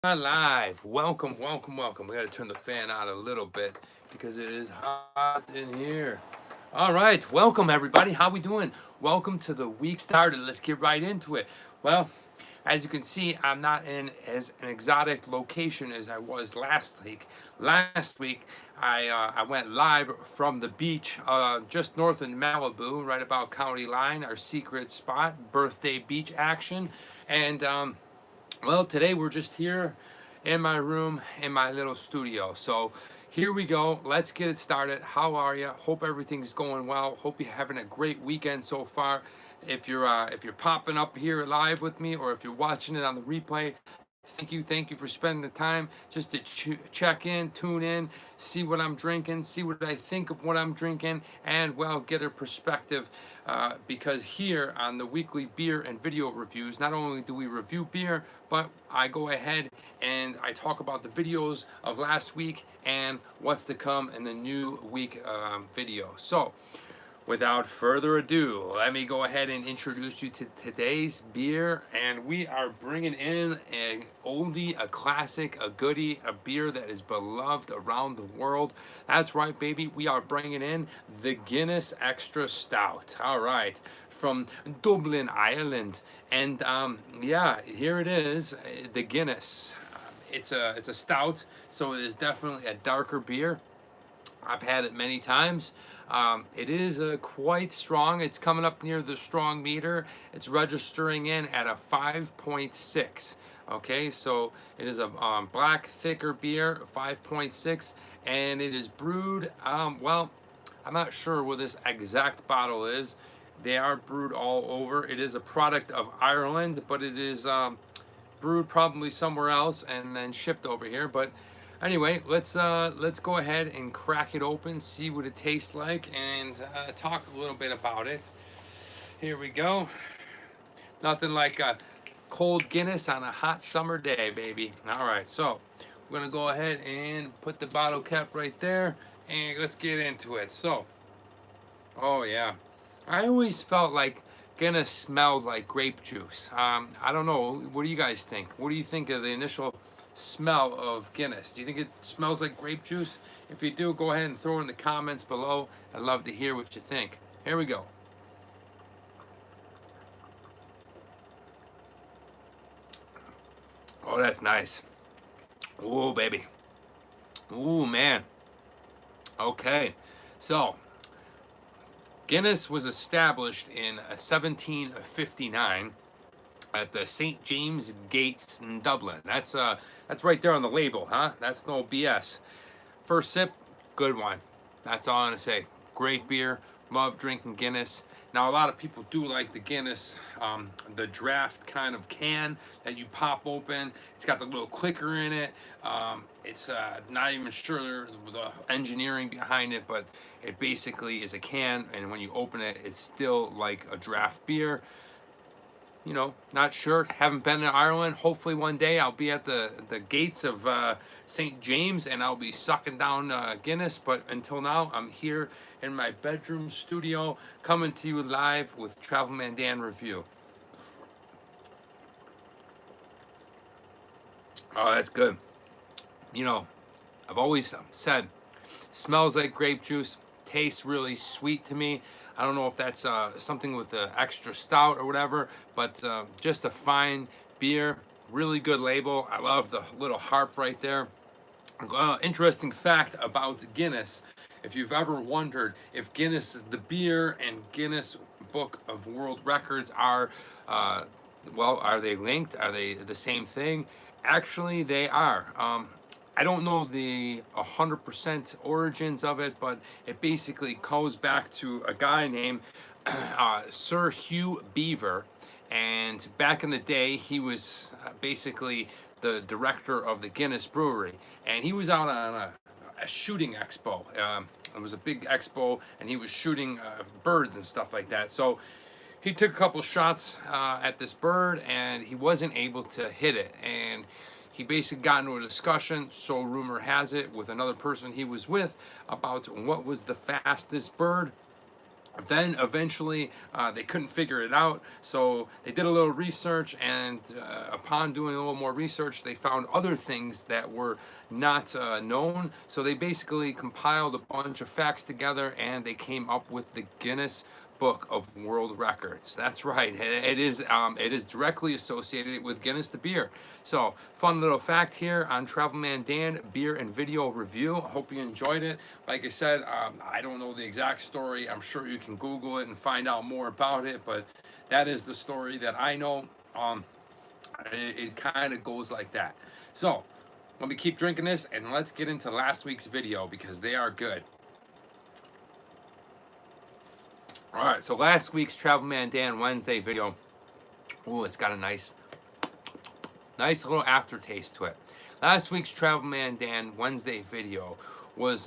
Live. Welcome, welcome, welcome. We got to turn the fan on a little bit because it is hot in here. All right, welcome everybody. How we doing? Welcome to the week started. Let's get right into it. Well, as you can see, I'm not in as an exotic location as I was last week. Last week, I went live from the beach just north of Malibu, right about County Line, our secret spot, birthday beach action, and well, today we're just here in my room, in my little studio. So here we go. Let's get it started. How are you? Hope everything's going well. Hope you're having a great weekend so far. If you're popping up here live with me, or if you're watching it on the replay, thank you for spending the time just to check in, tune in, see what I'm drinking, see what I think of what I'm drinking, and well, get a perspective. Because here on the weekly beer and video reviews, not only do we review beer, but I go ahead and I talk about the videos of last week and what's to come in the new week video. So without further ado, let me go ahead and introduce you to today's beer. And we are bringing in an oldie, a classic, a goodie, a beer that is beloved around the world. That's right, baby. We are bringing in the Guinness Extra Stout. All right. From Dublin, Ireland. And yeah, here it is, the Guinness. It's a stout, so it is definitely a darker beer. I've had it many times. It is quite strong. It's coming up near the strong meter. It's registering in at a 5.6. Okay, so it is a black, thicker beer, 5.6, and it is brewed. Well, I'm not sure where this exact bottle is. They are brewed all over. It is a product of Ireland, but it is brewed probably somewhere else and then shipped over here. But anyway, let's go ahead and crack it open, see what it tastes like, and talk a little bit about it. Here we go. Nothing like a cold Guinness on a hot summer day, baby. All right, so we're gonna go ahead and put the bottle cap right there, and let's get into it. So, oh yeah, I always felt like Guinness smelled like grape juice. I don't know. What do you guys think? What do you think of the initial smell of Guinness? Do you think it smells like grape juice? If you do, go ahead and throw in the comments below. I'd love to hear what you think. Here we go. Oh, that's nice. Oh, baby. Oh, man. Okay. So, Guinness was established in 1759 at the St. James Gates in Dublin. That's right there on the label, huh? That's no BS. First sip, good one. That's all I'm gonna say. Great beer. Love drinking Guinness. Now a lot of people do like the Guinness, the draft kind of can that you pop open. It's got the little clicker in it. It's not even sure the engineering behind it, but it basically is a can, and when you open it, it's still like a draft beer. You know, not sure. Haven't been to Ireland. Hopefully one day I'll be at the gates of St. James and I'll be sucking down Guinness. But until now, I'm here in my bedroom studio coming to you live with Travelman Dan Review. Oh, that's good. You know, I've always said, smells like grape juice, tastes really sweet to me. I don't know if that's something with the extra stout or whatever, but just a fine beer, really good label. I love the little harp right there. Interesting fact about Guinness. If you've ever wondered if Guinness, the beer, and Guinness Book of World Records are, well, are they linked? Are they the same thing? Actually, they are. I don't know the 100% origins of it, but it basically goes back to a guy named Sir Hugh Beaver. And back in the day, he was basically the director of the Guinness Brewery. And he was out on a shooting expo. It was a big expo, and he was shooting birds and stuff like that. So he took a couple shots at this bird, and he wasn't able to hit it. And he basically got into a discussion, so rumor has it, with another person he was with about what was the fastest bird. Then eventually they couldn't figure it out, so they did a little research, and upon doing a little more research they found other things that were not known. So they basically compiled a bunch of facts together, and they came up with the Guinness Book of World Records. That's right. It is directly associated with Guinness the beer. So fun little fact here on Travelman Dan beer and video review. I hope you enjoyed it. Like I said, I don't know the exact story. I'm sure you can Google it and find out more about it, but that is the story that I know. It kind of goes like that. So let me keep drinking this, and let's get into last week's video because they are good. All right, so last week's Travelman Dan Wednesday video, oh, it's got a nice little aftertaste to it. Last week's Travelman Dan Wednesday video was,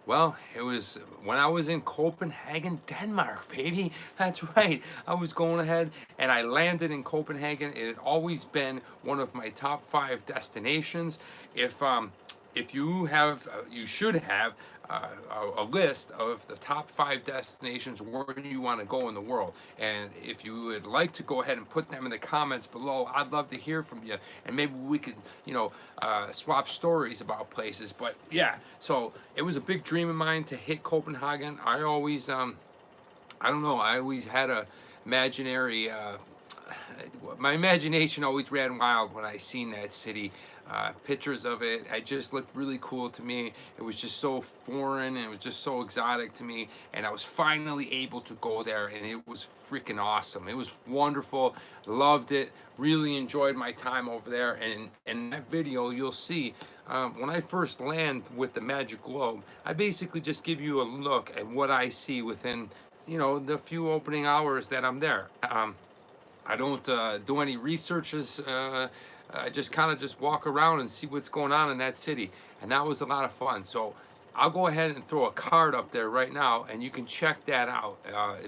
well, it was when I was in Copenhagen, Denmark, baby. That's right. I was going ahead and I landed in Copenhagen. It had always been one of my top 5 destinations. If you have, you should have a list of the top 5 destinations where you want to go in the world. And if you would like to go ahead and put them in the comments below, I'd love to hear from you. And maybe we could, you know, swap stories about places. But yeah, so it was a big dream of mine to hit Copenhagen. I always, I don't know, I always had a imaginary, my imagination always ran wild when I seen that city. Pictures of it, it just looked really cool to me. It was just so foreign, and it was just so exotic to me, and I was finally able to go there, and it was freaking awesome. It was wonderful. Loved it. Really enjoyed my time over there. And in that video you'll see when I first land with the Magic Globe, I basically just give you a look at what I see within, you know, the few opening hours that I'm there. I don't do any researches. I just kind of just walk around and see what's going on in that city, and that was a lot of fun. So I'll go ahead and throw a card up there right now, and you can check that out.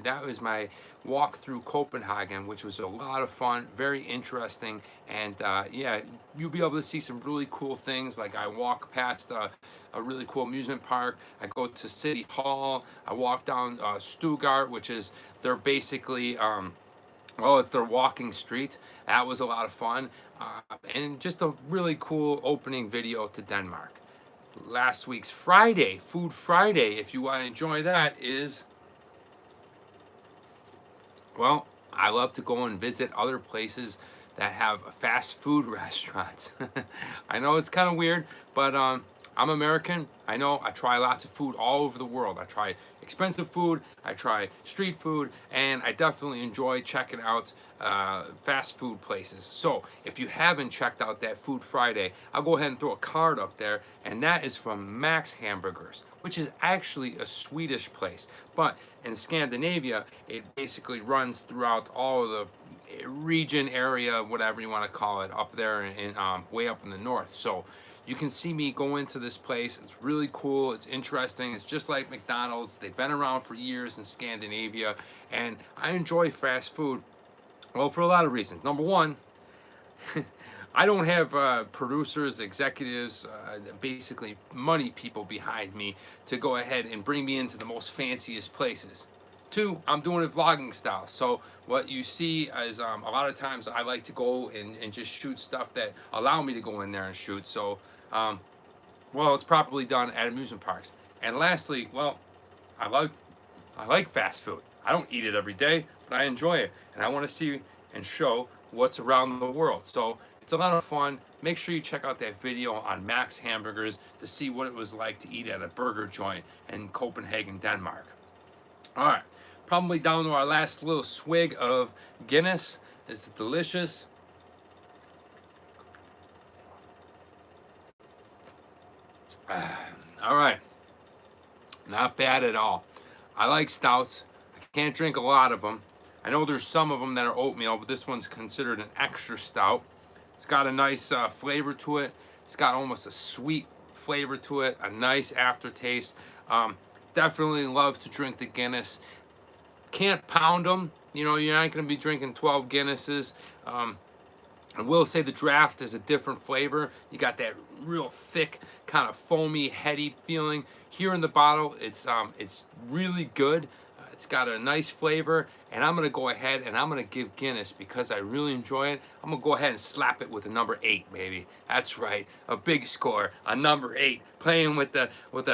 That was my walk through Copenhagen, which was a lot of fun, very interesting, and yeah, you'll be able to see some really cool things. Like I walk past a really cool amusement park. I go to City Hall. I walk down Stuttgart, which is they're basically well, it's their walking street. That was a lot of fun, and just a really cool opening video to Denmark. Last week's Friday, Food Friday, if you want to enjoy that, is, well, I love to go and visit other places that have fast food restaurants. I know it's kind of weird, but I'm American. I know I try lots of food all over the world. I try expensive food, I try street food, and I definitely enjoy checking out fast food places. So if you haven't checked out that Food Friday, I'll go ahead and throw a card up there, and that is from Max Hamburgers, which is actually a Swedish place. But in Scandinavia, it basically runs throughout all of the region, area, whatever you want to call it, up there in way up in the north. So you can see me go into this place. It's really cool. It's interesting. It's just like McDonald's. They've been around for years in Scandinavia, and I enjoy fast food, well, for a lot of reasons. Number one, I don't have producers, executives, basically money people behind me to go ahead and bring me into the most fanciest places. 2, I'm doing it vlogging style. So what you see is a lot of times I like to go and just shoot stuff that allow me to go in there and shoot. So, well, it's properly done at amusement parks. And lastly, well, I like fast food. I don't eat it every day, but I enjoy it. And I want to see and show what's around the world. So it's a lot of fun. Make sure you check out that video on Max Hamburgers to see what it was like to eat at a burger joint in Copenhagen, Denmark. All right, probably down to our last little swig of Guinness. It's delicious. All right, not bad at all. I like stouts. I can't drink a lot of them. I know there's some of them that are oatmeal, but this one's considered an extra stout. It's got a nice flavor to it. It's got almost a sweet flavor to it, a nice aftertaste. Definitely love to drink the Guinness. Can't pound them. You know, you're not going to be drinking 12 Guinnesses. I will say the draft is a different flavor. You got that real thick, kind of foamy, heady feeling. Here in the bottle, it's really good. It's got a nice flavor, and I'm gonna go ahead and I'm gonna give Guinness, because I really enjoy it, I'm gonna go ahead and slap it with a number 8, baby. That's right, a big score, a number 8, playing with the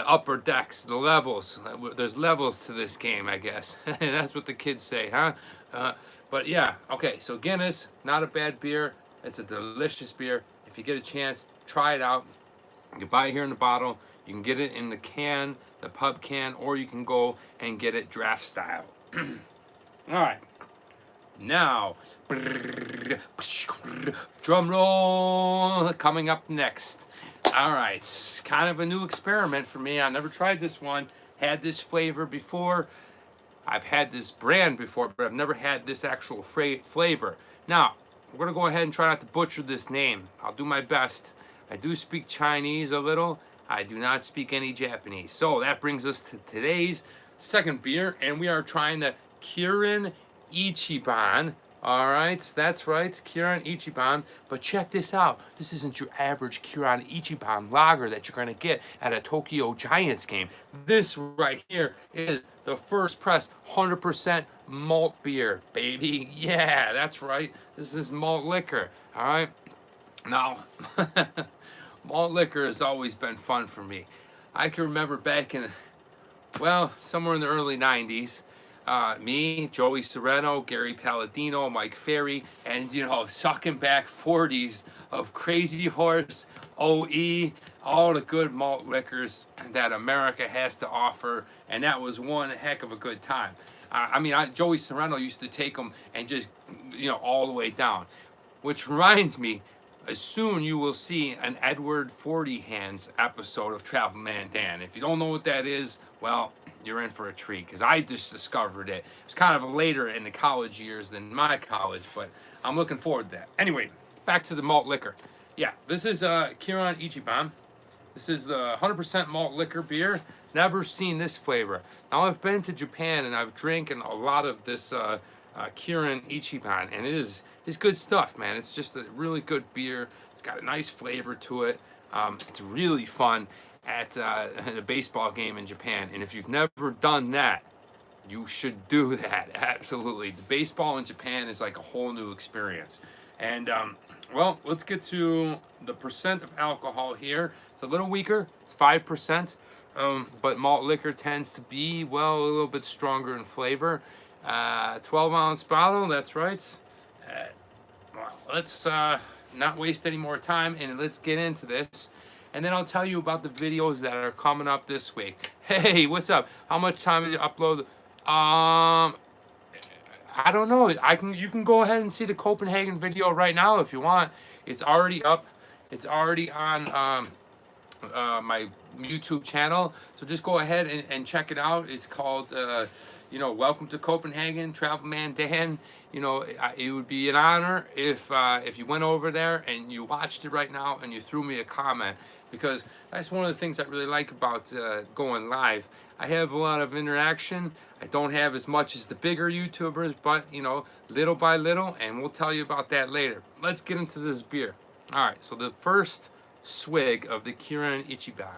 upper decks, the levels. There's levels to this game, I guess. That's what the kids say, huh? But yeah, okay, so Guinness, not a bad beer. It's a delicious beer. If you get a chance, try it out. You can buy it here in the bottle. You can get it in the can, the pub can, or you can go and get it draft style. All right. Now, drum roll, coming up next. All right, kind of a new experiment for me. I never tried this one. Had this flavor before. I've had this brand before, but I've never had this actual flavor. Now, we're gonna go ahead and try not to butcher this name. I'll do my best. I do speak Chinese a little. I do not speak any Japanese. So that brings us to today's second beer, and we are trying the Kirin Ichiban. All right, that's right, Kirin Ichiban. But check this out. This isn't your average Kirin Ichiban lager that you're gonna get at a Tokyo Giants game. This right here is the first press 100% malt beer, baby. Yeah, that's right. This is malt liquor. All right. Now, malt liquor has always been fun for me. I can remember back in, well, somewhere in the early 90s, me, Joey Sereno, Gary Palladino, Mike Ferry, and, you know, sucking back 40s of Crazy Horse, OE, all the good malt liquors that America has to offer, and that was one heck of a good time. I mean, Joey Sereno used to take them and just, you know, all the way down. Which reminds me, soon you will see an Edward 40 Hands episode of Travel Man Dan. If you don't know what that is, well, you're in for a treat, because I just discovered it. It's kind of later in the college years than my college, but I'm looking forward to that. Anyway, back to the malt liquor. Yeah, this is Kirin Ichiban. This is the 100% malt liquor beer. Never seen this flavor. Now, I've been to Japan and I've drinking a lot of this Kirin Ichiban, and it's good stuff, man. It's just a really good beer. It's got a nice flavor to it. It's really fun at a baseball game in Japan, and if you've never done that, you should do that. Absolutely. The baseball in Japan is like a whole new experience. And well, let's get to the percent of alcohol here. It's a little weaker. It's 5%. But malt liquor tends to be, well, a little bit stronger in flavor. 12-ounce bottle, that's right. Well, let's not waste any more time, and let's get into this. And then I'll tell you about the videos that are coming up this week. Hey, what's up? How much time did you upload? I don't know. You can go ahead and see the Copenhagen video right now if you want. It's already up. It's already on my YouTube channel. So just go ahead and check it out. It's called you know, Welcome to Copenhagen, Travel Man Dan. You know, it would be an honor if you went over there and you watched it right now and you threw me a comment, because that's one of the things I really like about going live. I have a lot of interaction. I don't have as much as the bigger YouTubers, but, you know, little by little, and we'll tell you about that later. Let's get into this beer. All right, so the first swig of the Kirin Ichiban.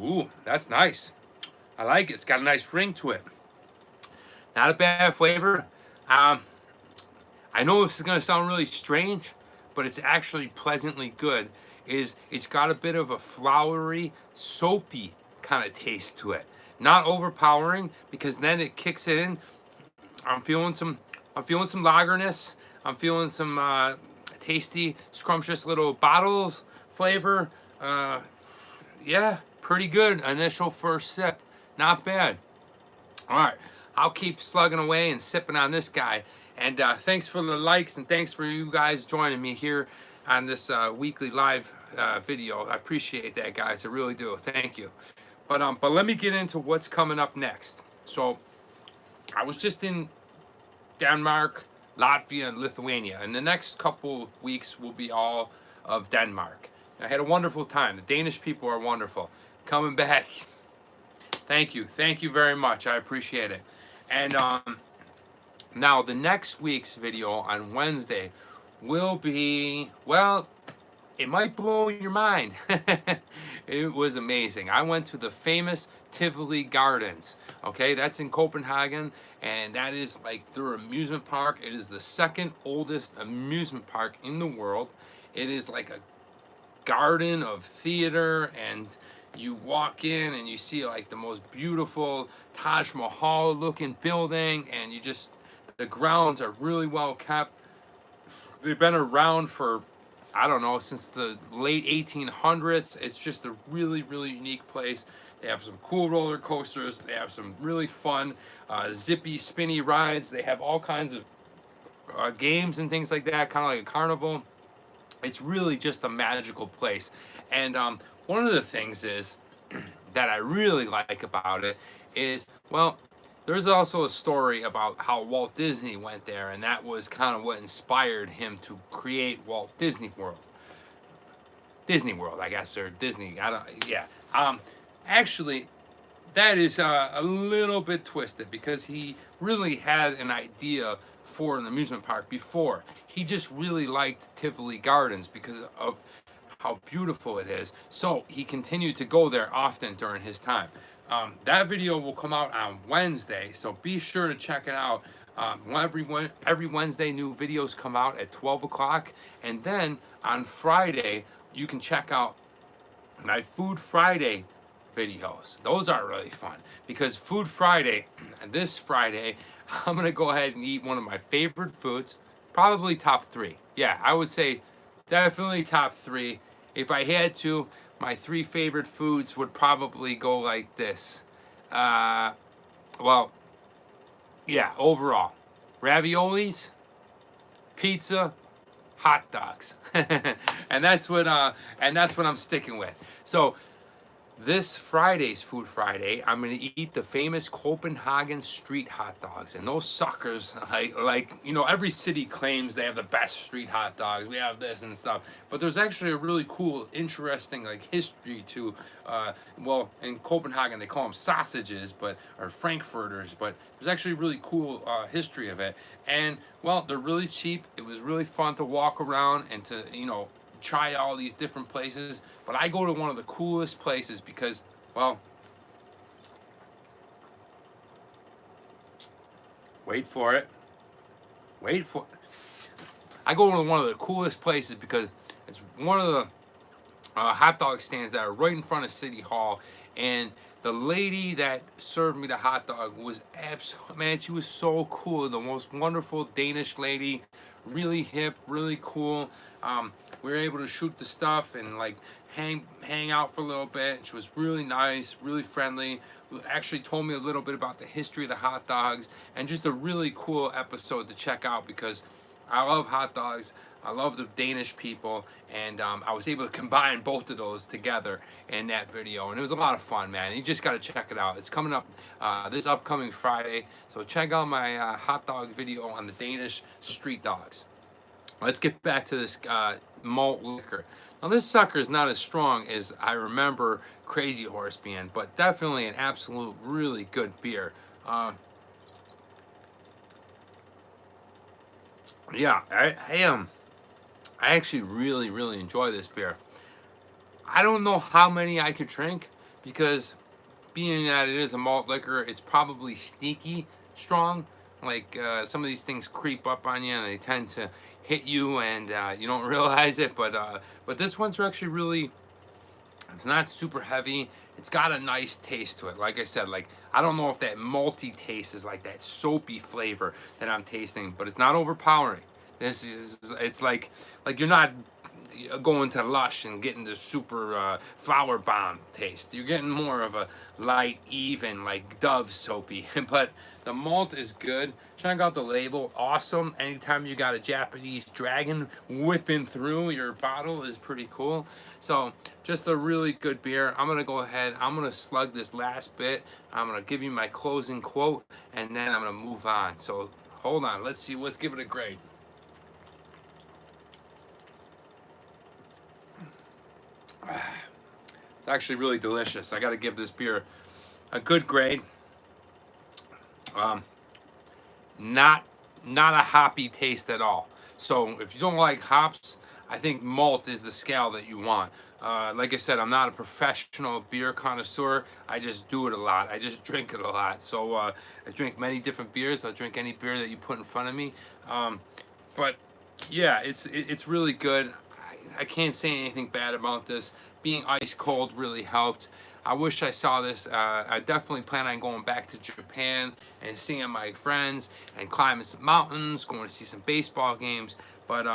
Ooh, that's nice. I like it. It's got a nice ring to it. Not a bad flavor. I know this is going to sound really strange, but it's actually pleasantly good. It's got a bit of a flowery, soapy kind of taste to it. Not overpowering, because then it kicks in. I'm feeling some lagerness. I'm feeling some tasty, scrumptious little bottles flavor. Yeah, pretty good. Initial first sip, not bad. All right, I'll keep slugging away and sipping on this guy. And thanks for the likes, and thanks for you guys joining me here on this weekly live video. I appreciate that, guys. I really do. Thank you. But let me get into what's coming up next. So I was just in Denmark, Latvia, and Lithuania, and the next couple weeks will be all of Denmark. And I had a wonderful time. The Danish people are wonderful. Coming back. Thank you very much. I appreciate it. And now the next week's video on Wednesday will be, well, it might blow your mind. It was amazing. I went to the famous Tivoli Gardens. Okay, that's in Copenhagen, and that is like their amusement park. It is the second oldest amusement park in the world. It is like a garden of theater, and you walk in and you see like the most beautiful Taj Mahal looking building, and you just, the grounds are really well kept. They've been around for, I don't know, since the late 1800s. It's just a really, really unique place. They have some cool roller coasters. They have some really fun, zippy, spinny rides. They have all kinds of games and things like that, kind of like a carnival. It's really just a magical place. And one of the things is that I really like about it is, well, there's also a story about how Walt Disney went there, and that was kind of what inspired him to create Walt Disney World. Disney World, I guess, or Disney. I don't. Yeah. Actually, that is a little bit twisted because he really had an idea for an amusement park before. He just really liked Tivoli Gardens because of how beautiful it is. So he continued to go there often during his time. That video will come out on Wednesday, so be sure to check it out. Every Wednesday, new videos come out at 12 o'clock. And then on Friday, you can check out my Food Friday videos. Those are really fun because Food Friday, this Friday, I'm going to go ahead and eat one of my favorite foods, probably top 3. Yeah, I would say definitely top 3. If I had to, my 3 favorite foods would probably go like this. Well, yeah, overall, raviolis, pizza, hot dogs, and that's what I'm sticking with. So this Friday's Food Friday, I'm gonna eat the famous Copenhagen street hot dogs, and those suckers, like you know, every city claims they have the best street hot dogs. We have this and stuff, but there's actually a really cool, interesting like history to. Well, in Copenhagen they call them sausages, or frankfurters, but there's actually a really cool history of it. And well, they're really cheap. It was really fun to walk around and to try all these different places, but I go to one of the coolest places because, well, wait for it. I go to one of the coolest places because it's one of the hot dog stands that are right in front of City Hall, and the lady that served me the hot dog was man, she was so cool. The most wonderful Danish lady, really hip, really cool. We were able to shoot the stuff and like hang out for a little bit. She was really nice, really friendly. Actually told me a little bit about the history of the hot dogs, and just a really cool episode to check out because I love hot dogs. I love the Danish people, and I was able to combine both of those together in that video, and it was a lot of fun, man. You just got to check it out. It's coming up this upcoming Friday, so check out my hot dog video on the Danish street dogs. Let's get back to this malt liquor. Now this sucker is not as strong as I remember Crazy Horse being, but definitely an absolute really good beer. Yeah, I actually really enjoy this beer. I don't know how many I could drink because being that it is a malt liquor, it's probably sneaky strong. Like some of these things creep up on you and they tend to hit you, and you don't realize it. But this one's actually really, it's not super heavy. It's got a nice taste to it. Like I said, like I don't know if that malty taste is like that soapy flavor that I'm tasting, but it's not overpowering. It's like you're not going to Lush and getting the super flower bomb taste. You're getting more of a light, even, like Dove soapy. But the malt is good. Check out the label. Awesome. Anytime you got a Japanese dragon whipping through your bottle is pretty cool. So just a really good beer. I'm going to go ahead. I'm going to slug this last bit. I'm going to give you my closing quote, and then I'm going to move on. So hold on. Let's see. Let's give it a grade. It's actually really delicious. I got to give this beer a good grade. Not a hoppy taste at all. So if you don't like hops, I think malt is the scale that you want. Like I said, I'm not a professional beer connoisseur. I just do it a lot. I just drink it a lot. So I drink many different beers. I'll drink any beer that you put in front of me. But yeah, it's really good. I can't say anything bad about this. Being ice cold really helped. I wish I saw this. I definitely plan on going back to Japan and seeing my friends and climbing some mountains, going to see some baseball games. But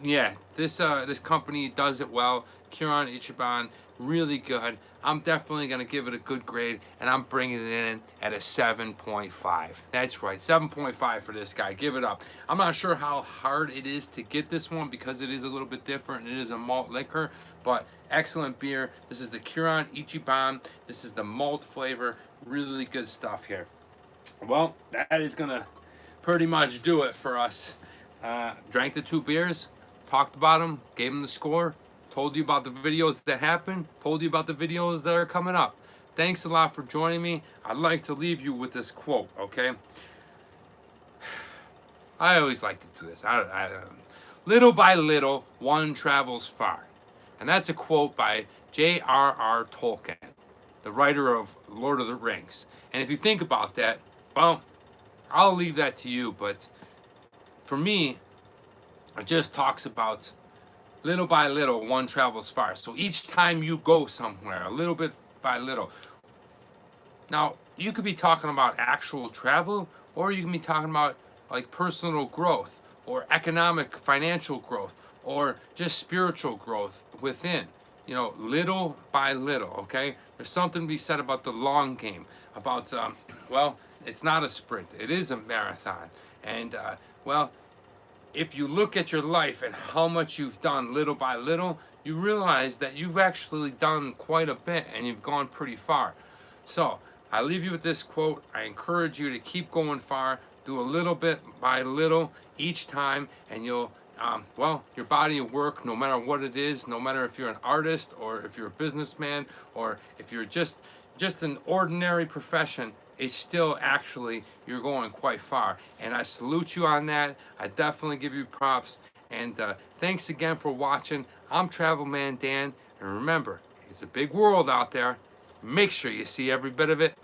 yeah, this company does it well. Kirin Ichiban, really good. I'm definitely gonna give it a good grade, and I'm bringing it in at a 7.5. That's right, 7.5 for this guy. Give it up. I'm not sure how hard it is to get this one because it is a little bit different. It is a malt liquor, but excellent beer. This is the Kirin Ichiban. This is the malt flavor. Really good stuff here. Well, that is gonna pretty much do it for us. Drank the 2 beers, talked about them, gave them the score, told you about the videos that happened, told you about the videos that are coming up. Thanks a lot for joining me. I'd like to leave you with this quote, okay? I always like to do this. Little by little, one travels far. And that's a quote by J.R.R. Tolkien, the writer of Lord of the Rings. And if you think about that, well, I'll leave that to you, but for me, it just talks about little by little, one travels far. So each time you go somewhere, a little bit by little. Now, you could be talking about actual travel, or you can be talking about like personal growth, or economic, financial growth, or just spiritual growth within. You know, little by little, okay? There's something to be said about the long game, about, well, it's not a sprint, it is a marathon. And, well, if you look at your life and how much you've done little by little, you realize that you've actually done quite a bit and you've gone pretty far. So I leave you with this quote. I encourage you to keep going far, do a little bit by little each time, and you'll, well, your body of work, no matter what it is, no matter if you're an artist or if you're a businessman or if you're just an ordinary profession, is still actually, you're going quite far. And I salute you on that. I definitely give you props. And thanks again for watching. I'm Travel Man Dan. And remember, it's a big world out there. Make sure you see every bit of it.